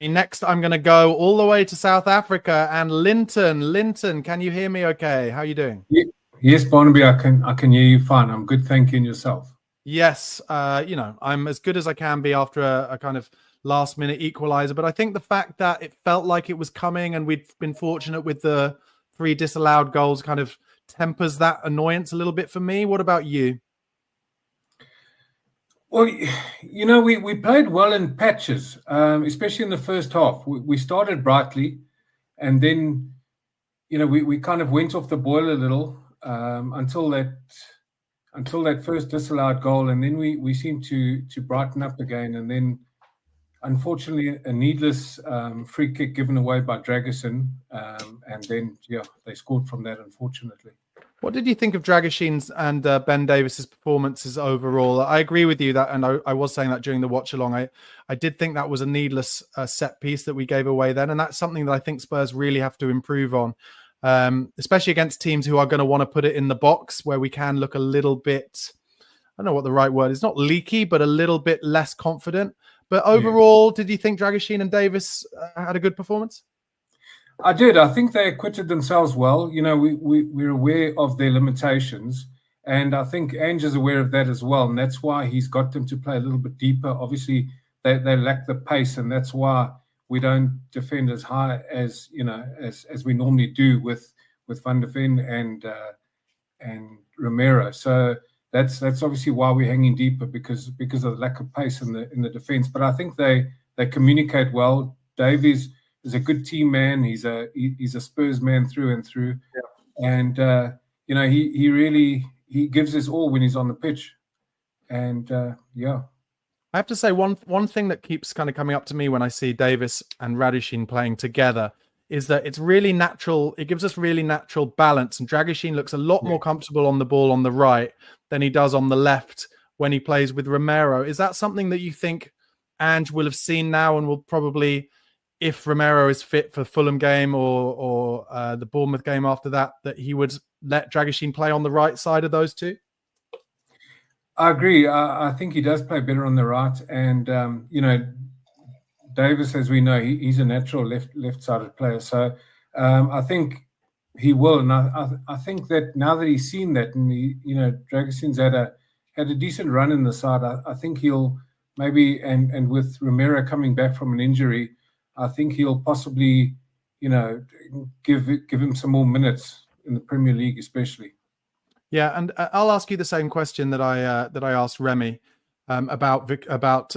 Next, I'm going to go all the way to South Africa and Linton. Linton, can you hear me okay? How are you doing? Yes, Barnaby, I can hear you fine. I'm good, thank you, and yourself? Yes, I'm as good as I can be after a kind of last-minute equalizer, but I think the fact that it felt like it was coming and we'd been fortunate with the 3 disallowed goals kind of tempers that annoyance a little bit for me. What about you? Well, we played well in patches, especially in the first half. We started brightly, and then, we kind of went off the boil a little until that first disallowed goal, and then we seemed to brighten up again. And then, unfortunately, a needless free kick given away by Dragusin, and then they scored from that, unfortunately. What did you think of Dragusin's and Ben Davies's performances overall? I agree with you that, and I was saying that during the watch along. I did think that was a needless set piece that we gave away then, and that's something that I think Spurs really have to improve on, especially against teams who are going to want to put it in the box, where we can look a little bit, I don't know what the right word is, not leaky, but a little bit less confident. But overall, did you think Dragusin and Davies had a good performance? I did. I think they acquitted themselves well. We're aware of their limitations, and I think Ange is aware of that as well, and that's why he's got them to play a little bit deeper. Obviously, they lack the pace, and that's why we don't defend as high as as we normally do with Van der Ven and Romero. So that's obviously why we're hanging deeper, because of the lack of pace in the defense. But I think they communicate well. Davies is a good team man. He's a Spurs man through and through, and he gives us all when he's on the pitch, and I have to say one thing that keeps kind of coming up to me when I see Davies and Radushin playing together is that it's really natural. It gives us really natural balance, and Dragusin looks a lot more comfortable on the ball on the right than he does on the left when he plays with Romero. Is that something that you think Ange will have seen now and will probably, if Romero is fit for the Fulham game or the Bournemouth game after that he would let Dragusin play on the right side of those two? I agree. I think he does play better on the right. And, Davies, as we know, he's a natural left-sided player. So I think he will. And I think that now that he's seen that, and Dragusin's had a decent run in the side, I think he'll maybe, and with Romero coming back from an injury, I think he'll possibly, give him some more minutes in the Premier League, especially. Yeah, and I'll ask you the same question that I asked Remy about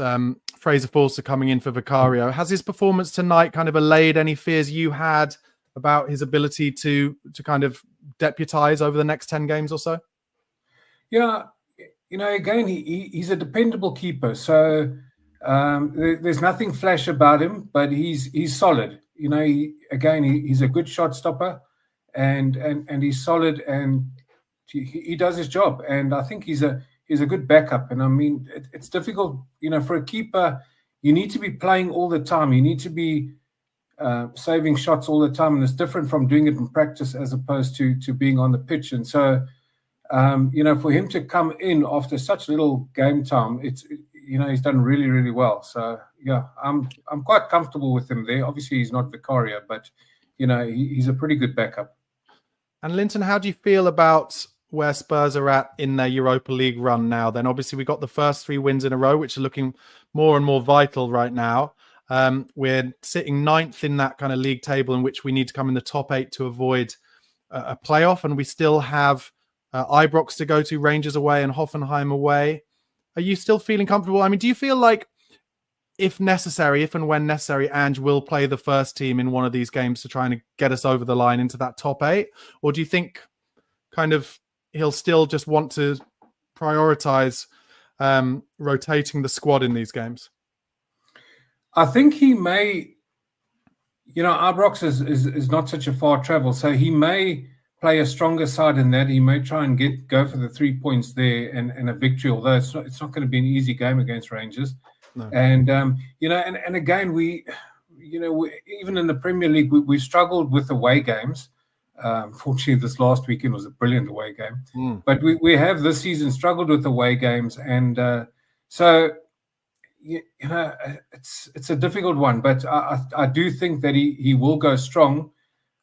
Fraser Forster coming in for Vicario. Has his performance tonight kind of allayed any fears you had about his ability to kind of deputize over the next 10 games or so? Yeah, again, he's a dependable keeper, so there's nothing flash about him, but he's solid. He's a good shot stopper, and he's solid, and he does his job. And I think he's a good backup. And I mean, it's difficult, for a keeper. You need to be playing all the time. You need to be saving shots all the time, and it's different from doing it in practice as opposed to being on the pitch. And so, for him to come in after such little game time, he's done really, really well. So I'm quite comfortable with him there. Obviously, he's not Vicario, but he's a pretty good backup. And Linton, how do you feel about where Spurs are at in their Europa League run now? Then obviously we got the first 3 wins in a row, which are looking more and more vital right now. We're sitting 9th in that kind of league table, in which we need to come in the top 8 to avoid a playoff, and we still have Ibrox to go to, Rangers away and Hoffenheim away. Are you still feeling comfortable? I mean, do you feel like if and when necessary, Ange will play the first team in one of these games to try and get us over the line into that top 8? Or do you think kind of he'll still just want to prioritize rotating the squad in these games? I think he may, Ibrox is not such a far travel, so he may play a stronger side in that. He may try and go for the 3 points there and a victory, although it's not going to be an easy game against Rangers. No. And and again, we even in the Premier League, we've struggled with away games. Fortunately, this last weekend was a brilliant away game. But we have this season struggled with away games, and so it's a difficult one, but I do think that he will go strong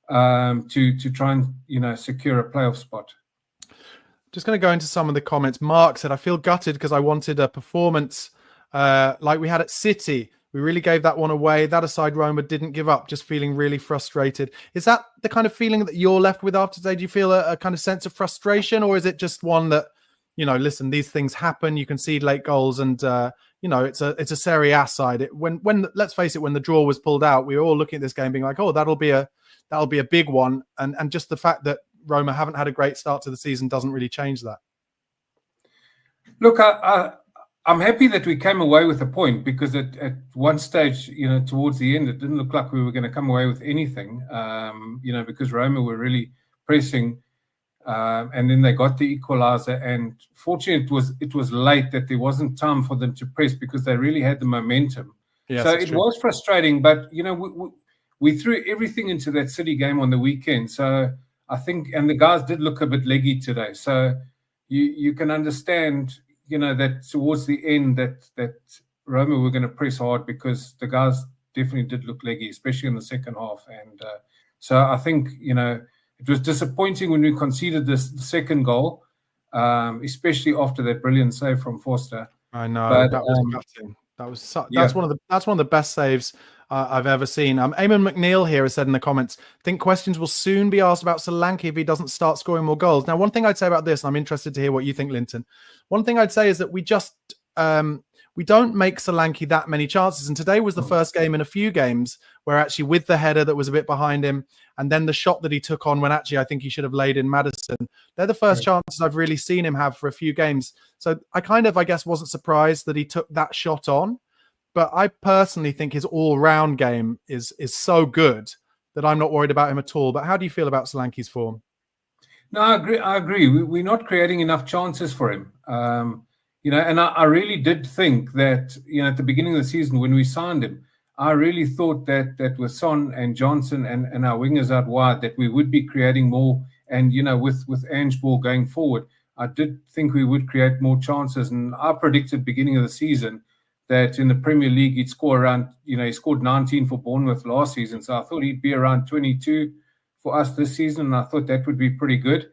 to try and secure a playoff spot. Just going to go into some of the comments. Mark said, I feel gutted because I wanted a performance like we had at City. We really gave that one away. That aside, Roma didn't give up, just feeling really frustrated. Is that the kind of feeling that you're left with after today? Do you feel a kind of sense of frustration, or is it just one that, listen, these things happen, you concede late goals, and it's a Serie A side. When let's face it, when the draw was pulled out, we were all looking at this game being like, oh, that'll be a big one, and just the fact that Roma haven't had a great start to the season doesn't really change that. Look, I'm happy that we came away with a point, because at one stage, towards the end, it didn't look like we were going to come away with anything, because Roma were really pressing, and then they got the equalizer. And fortunately, it was late that there wasn't time for them to press, because they really had the momentum. Yes, so it was frustrating, but we threw everything into that City game on the weekend. So I think, and the guys did look a bit leggy today. So you can understand, that towards the end that Roma were going to press hard, because the guys definitely did look leggy, especially in the second half. And so I think, it was disappointing when we conceded the second goal, especially after that brilliant save from Forster. I know, but that was gutting. That's one of the best saves I've ever seen. Eamon McNeil here has said in the comments, I think questions will soon be asked about Solanke if he doesn't start scoring more goals. Now, one thing I'd say about this, and I'm interested to hear what you think, Linton. One thing I'd say is that we just we don't make Solanke that many chances. And today was the first game in a few games where actually with the header that was a bit behind him, and then the shot that he took on when actually I think he should have laid in Maddison. They're the first chances I've really seen him have for a few games. So I guess, wasn't surprised that he took that shot on. But I personally think his all-round game is so good that I'm not worried about him at all. But how do you feel about Solanke's form? No, I agree. We're not creating enough chances for him. And I really did think that, at the beginning of the season when we signed him, I really thought that with Son and Johnson and our wingers out wide, that we would be creating more. And, with Ange Ball going forward, I did think we would create more chances. And I predicted beginning of the season that in the Premier League, he'd score around, he scored 19 for Bournemouth last season. So I thought he'd be around 22 for us this season. And I thought that would be pretty good.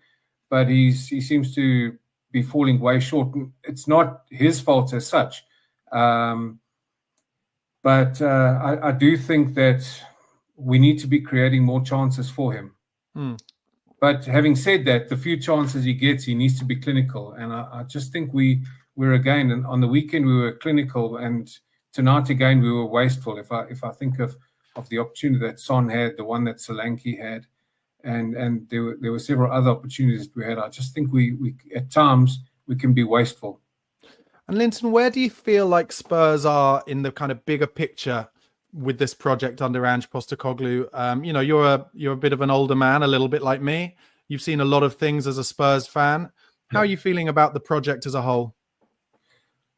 But he seems to be falling way short. It's not his fault as such. But I do think that we need to be creating more chances for him. But having said that, the few chances he gets, he needs to be clinical. And I just think we're again, and on the weekend we were clinical, and tonight again we were wasteful. If I think of the opportunity that Son had, the one that Solanke had, and there were several other opportunities that we had, I just think we at times we can be wasteful. And Linton, where do you feel like Spurs are in the kind of bigger picture with this project under Ange Postecoglou? You're a bit of an older man, a little bit like me. You've seen a lot of things as a Spurs fan. How are you feeling about the project as a whole?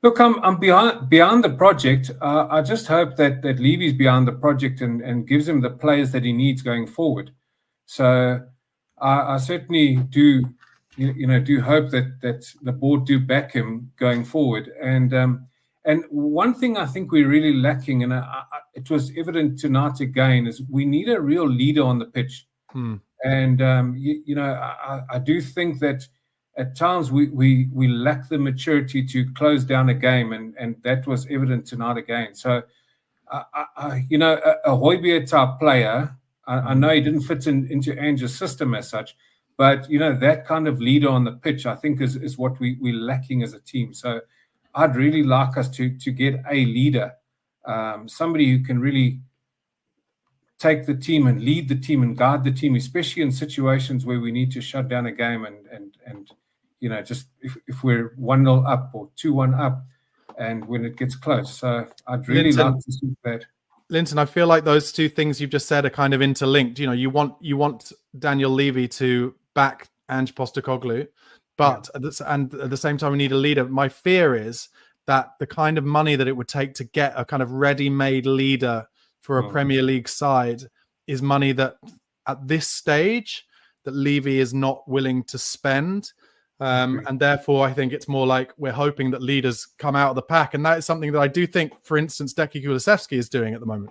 Look, I'm beyond the project. I just hope that Levy's beyond the project and gives him the players that he needs going forward. So I certainly do, do hope that the board do back him going forward. And one thing I think we're really lacking, and it was evident tonight again, is we need a real leader on the pitch. And I do think that at times we lack the maturity to close down a game, and that was evident tonight again. So, a Højbjerg type player, I know he didn't fit into Ange's system as such, but that kind of leader on the pitch, I think, is what we're lacking as a team. So, I'd really like us to get a leader, somebody who can really take the team and lead the team and guide the team, especially in situations where we need to shut down a game and just if we're 1-0 up or 2-1 up, and when it gets close. So I'd really like to see that. Linton, I feel like those two things you've just said are kind of interlinked. You want Daniel Levy to back Ange Postecoglou, but at the same time we need a leader. My fear is that the kind of money that it would take to get a kind of ready-made leader for a Premier League side is money that at this stage that Levy is not willing to spend. And therefore, I think it's more like we're hoping that leaders come out of the pack. And that is something that I do think, for instance, Deki Kulusevski is doing at the moment.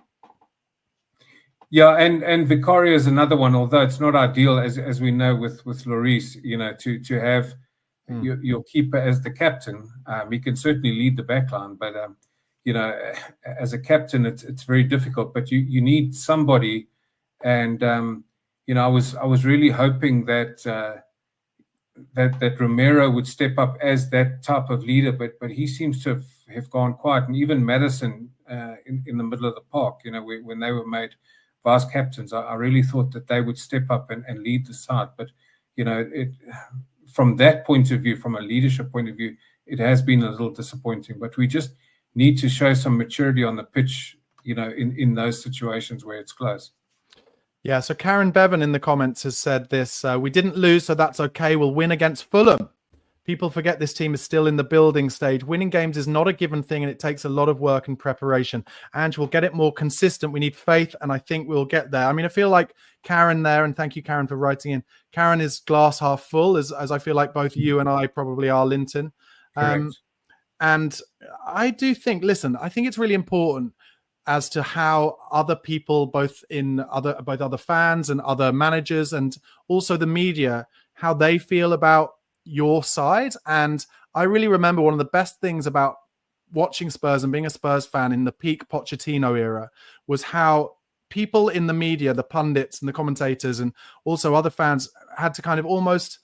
Yeah, and Vicario is another one, although it's not ideal, as we know with Lloris, to have your keeper as the captain. He can certainly lead the backline, but, as a captain, it's very difficult. But you need somebody. And, I was really hoping that that Romero would step up as that type of leader, but he seems to have gone quiet. And even Madison in the middle of the park, when they were made vice captains, I really thought that they would step up and lead the side. But, from that point of view, from a leadership point of view, it has been a little disappointing. But we just need to show some maturity on the pitch, in those situations where it's close. Yeah, so Karen Bevan in the comments has said this. We didn't lose, so that's okay. We'll win against Fulham. People forget this team is still in the building stage. Winning games is not a given thing, and it takes a lot of work and preparation. And we'll get it more consistent. We need faith, and I think we'll get there. I mean, I feel like Karen there, and thank you, Karen, for writing in. Karen is glass half full, as I feel like both you and I probably are, Linton. And I do think, listen, I think it's really important as to how other people, both other fans and other managers, and also the media, how they feel about your side. And I really remember one of the best things about watching Spurs and being a Spurs fan in the peak Pochettino era was how people in the media, the pundits and the commentators, and also other fans had to kind of almost,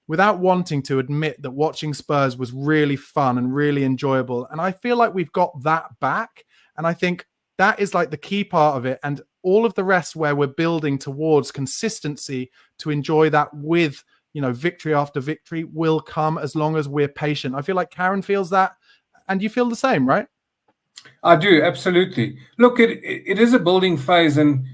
without wanting to, admit that watching Spurs was really fun and really enjoyable. And I feel like we've got that back. And I think that is like the key part of it. And all of the rest where we're building towards consistency to enjoy that with, victory after victory will come as long as we're patient. I feel like Karen feels that, and you feel the same, right? I do, absolutely. Look, it is a building phase, and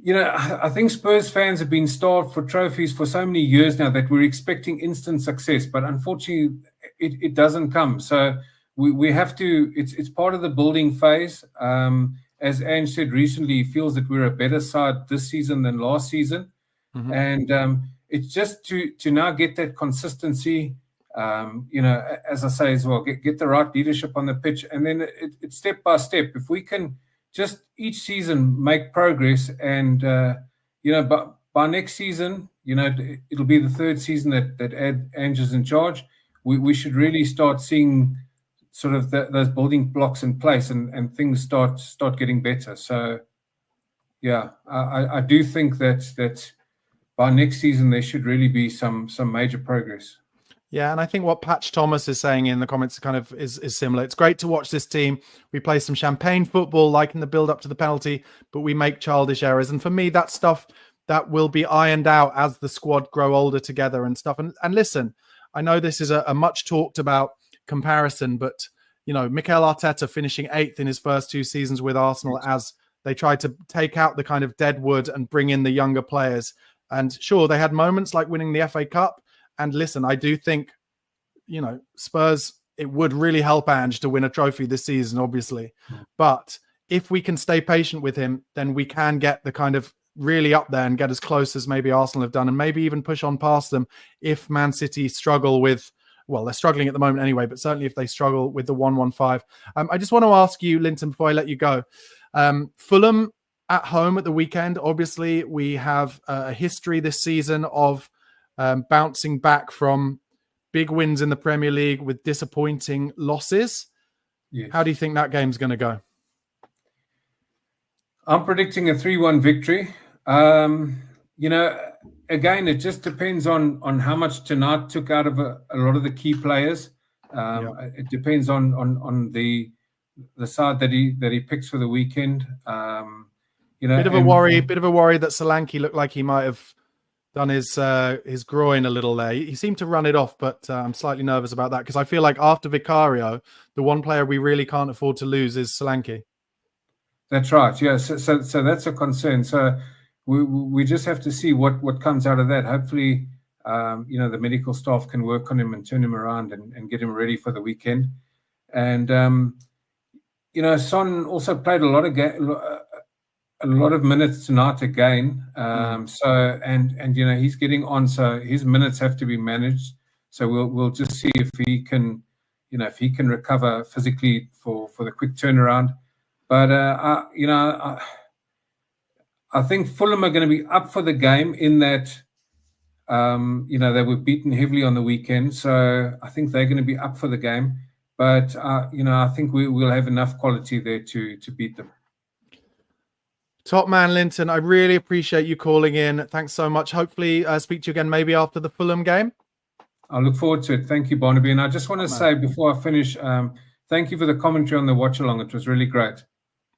I think Spurs fans have been starved for trophies for so many years now that we're expecting instant success, but unfortunately, it doesn't come. So we have to. It's part of the building phase. As Ange said recently, he feels that we're a better side this season than last season, and it's just to now get that consistency. As I say as well, get the right leadership on the pitch, and then it's step by step. If we can just each season make progress, and by next season, it'll be the third season that Ange is in charge. We should really start seeing sort of those building blocks in place, and things start getting better. So, yeah, I do think that by next season there should really be some major progress. Yeah, and I think what Patch Thomas is saying in the comments kind of is similar. It's great to watch this team. We play some champagne football, like in the build-up to the penalty, but we make childish errors. And for me, that's stuff that will be ironed out as the squad grow older together and stuff. And listen, I know this is a much talked about comparison, but, Mikel Arteta finishing 8th in his first 2 seasons with Arsenal as they tried to take out the kind of dead wood and bring in the younger players. And sure, they had moments like winning the FA Cup. And listen, I do think, Spurs, it would really help Ange to win a trophy this season, obviously. But if we can stay patient with him, then we can get the kind of really up there and get as close as maybe Arsenal have done, and maybe even push on past them if Man City struggle with, well, they're struggling at the moment anyway, but certainly if they struggle with the 1-1-5. I just want to ask you, Linton, before I let you go, Fulham at home at the weekend. Obviously, we have a history this season of bouncing back from big wins in the Premier League with disappointing losses. Yes. How do you think that game's going to go? I'm predicting a 3-1 victory. Again, it just depends on how much tonight took out of a lot of the key players. It depends on the side that he picks for the weekend. Bit of a worry that Solanke looked like he might have done his groin a little there. He seemed to run it off, but I'm slightly nervous about that because I feel like after Vicario, the one player we really can't afford to lose is Solanke. That's right. Yeah. So that's a concern. So we just have to see what comes out of that. Hopefully, the medical staff can work on him and turn him around and get him ready for the weekend. And Son also played a lot of minutes tonight again. So he's getting on. So his minutes have to be managed. So we'll just see if he can, if he can recover physically for the quick turnaround. But I think Fulham are going to be up for the game in that, they were beaten heavily on the weekend. So I think they're going to be up for the game. But, I think we'll have enough quality there to beat them. Top man, Linton, I really appreciate you calling in. Thanks so much. Hopefully speak to you again maybe after the Fulham game. I look forward to it. Thank you, Barnaby. And I just want to say before I finish, thank you for the commentary on the watch-along. It was really great.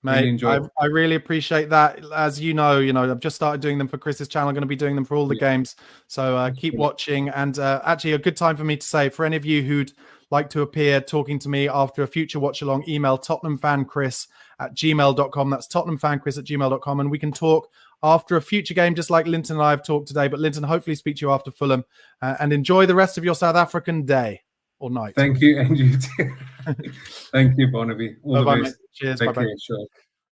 Mate, really I really appreciate that. As you know, I've just started doing them for Chris's channel. I'm going to be doing them for all the games. So keep watching. And actually, a good time for me to say, for any of you who'd like to appear talking to me after a future watch-along, email tottenhamfanchris@gmail.com. That's tottenhamfanchris@gmail.com. And we can talk after a future game, just like Linton and I have talked today. But Linton, hopefully speak to you after Fulham. And enjoy the rest of your South African day or night. Thank you, and you too. Thank you, Barnaby. All the best. Cheers. Take Bye-bye. care. Sure.